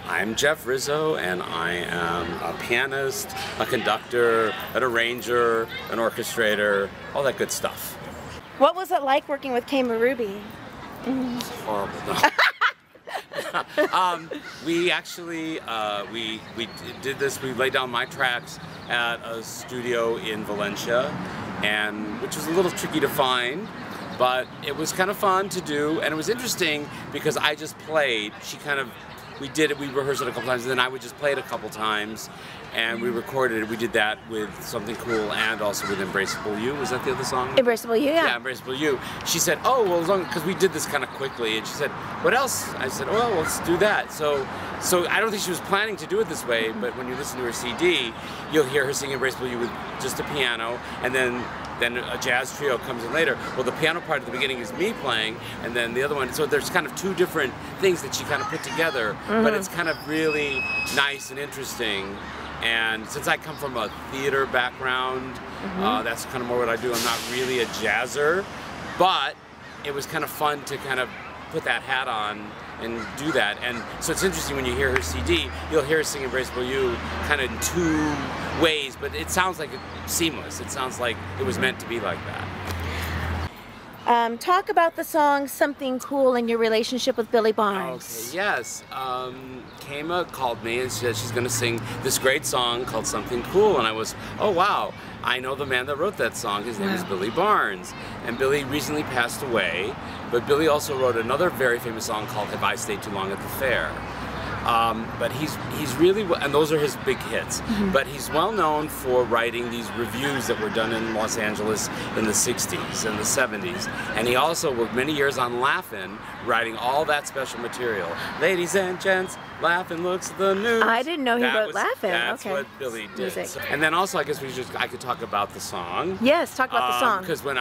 I'm Jeff Rizzo, and I am a pianist, a conductor, an arranger, an orchestrator, all that good stuff. What was it like working with Kay Maruby? It's horrible. We actually we did this. We laid down my tracks at a studio in Valencia, and which was a little tricky to find. But it was kind of fun to do, and it was interesting because I just played. We did it, we rehearsed it a couple times, and then I would just play it a couple times, and we recorded it. We did that with Something Cool and also with Embraceable You. Was that the other song? Embraceable You, yeah. Yeah, Embraceable You. She said, oh, well, as long, because we did this kind of quickly, and she said, what else? I said, well, let's do that. So I don't think she was planning to do it this way, but when you listen to her CD, you'll hear her sing Embraceable You with just a piano, and then a jazz trio comes in later. Well, the piano part at the beginning is me playing, and then the other one, so there's kind of two different things that she kind of put together, but it's kind of really nice and interesting. And since I come from a theater background, that's kind of more what I do. I'm not really a jazzer, but it was kind of fun to kind of put that hat on and do that. And so it's interesting when you hear her CD, you'll hear her sing Embraceable You kind of in two ways, but it sounds like it's seamless. It sounds like it was meant to be like that. Talk about the song Something Cool and your relationship with Billy Barnes. Okay, yes. Kayma called me and said she's going to sing this great song called Something Cool, and I was, oh wow, I know the man that wrote that song. His name is Billy Barnes, and Billy recently passed away, but Billy also wrote another very famous song called Have I Stayed Too Long at the Fair. But he's really, and those are his big hits, but he's well known for writing these reviews that were done in Los Angeles in the 60s and the 70s, and he also worked many years on Laugh-In, writing all that special material. Ladies and gents, Laugh-In looks at the news. I didn't know he wrote Laugh-In. That's what Billy did. And then also, I guess I could talk about the song. Yes, talk about the song. Because when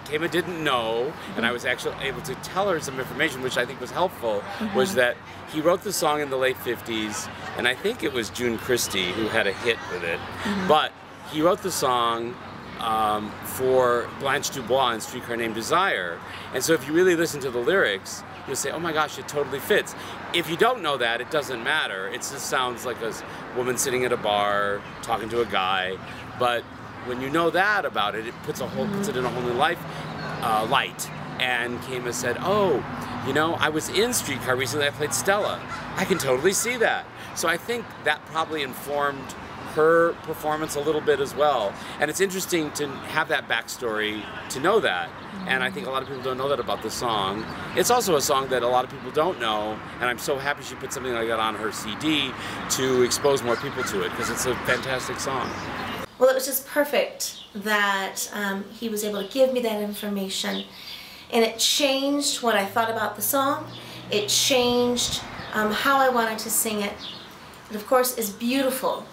Kayma didn't know, and I was actually able to tell her some information, which I think was helpful, was that he wrote the song in the late 50s, and I think it was June Christie who had a hit with it. But he wrote the song for Blanche DuBois in Streetcar Named Desire. And so if you really listen to the lyrics, you'll say, oh my gosh, it totally fits. If you don't know that, it doesn't matter. It just sounds like a woman sitting at a bar talking to a guy. But when you know that about it, it puts it in a whole new light. And Kayma said, oh, you know, I was in Streetcar recently, I played Stella. I can totally see that. So I think that probably informed her performance a little bit as well. And it's interesting to have that backstory to know that. And I think a lot of people don't know that about the song. It's also a song that a lot of people don't know, and I'm so happy she put something like that on her CD to expose more people to it, because it's a fantastic song. Well, it was just perfect that he was able to give me that information, and it changed what I thought about the song. It changed how I wanted to sing it. It, of course, is beautiful,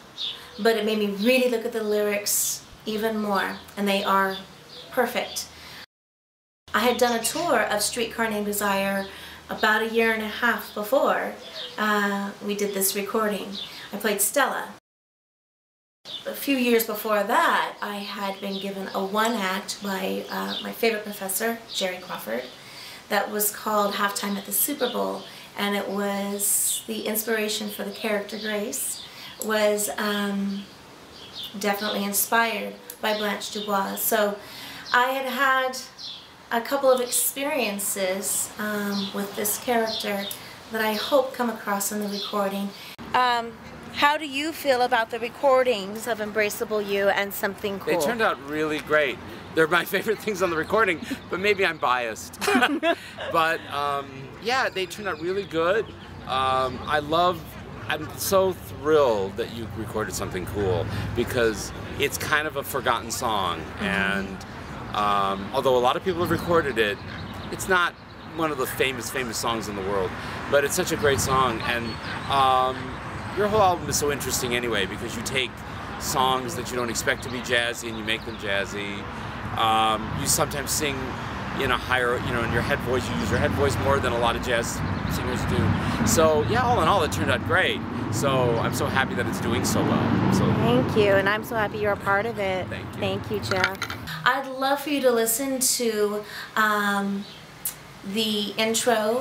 but it made me really look at the lyrics even more, and they are perfect. I had done a tour of Streetcar Named Desire about a year and a half before we did this recording. I played Stella. A few years before that, I had been given a one-act by my favorite professor, Jerry Crawford, that was called Halftime at the Super Bowl, and it was the inspiration for the character Grace, was definitely inspired by Blanche DuBois. So I had had a couple of experiences with this character that I hope come across in the recording. How do you feel about the recordings of Embraceable You and Something Cool? They turned out really great. They're my favorite things on the recording, but maybe I'm biased. But yeah, they turned out really good. I'm so thrilled that you recorded Something Cool, because it's kind of a forgotten song, and although a lot of people have recorded it, it's not one of the famous songs in the world, but it's such a great song. And your whole album is so interesting anyway, because you take songs that you don't expect to be jazzy and you make them jazzy. You sometimes sing in a higher, in your head voice. You use your head voice more than a lot of jazz singers do. So yeah, all in all, it turned out great. So I'm so happy that it's doing so well. So thank you, and I'm so happy you're a part of it. Thank you. Thank you, Jeff. I'd love for you to listen to the intro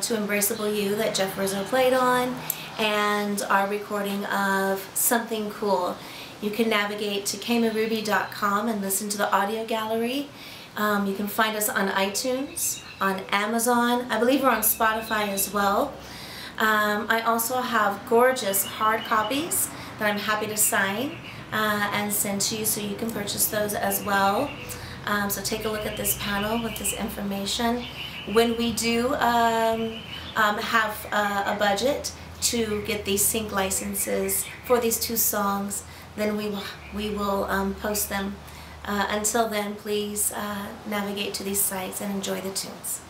to Embraceable You that Jeff Rizzo played on, and our recording of Something Cool. You can navigate to kmaruby.com and listen to the audio gallery. You can find us on iTunes, on Amazon. I believe we're on Spotify as well. I also have gorgeous hard copies that I'm happy to sign and send to you, so you can purchase those as well. So take a look at this panel with this information. When we do have a budget to get these sync licenses for these 2 songs, then we will post them. Until then, please navigate to these sites and enjoy the tunes.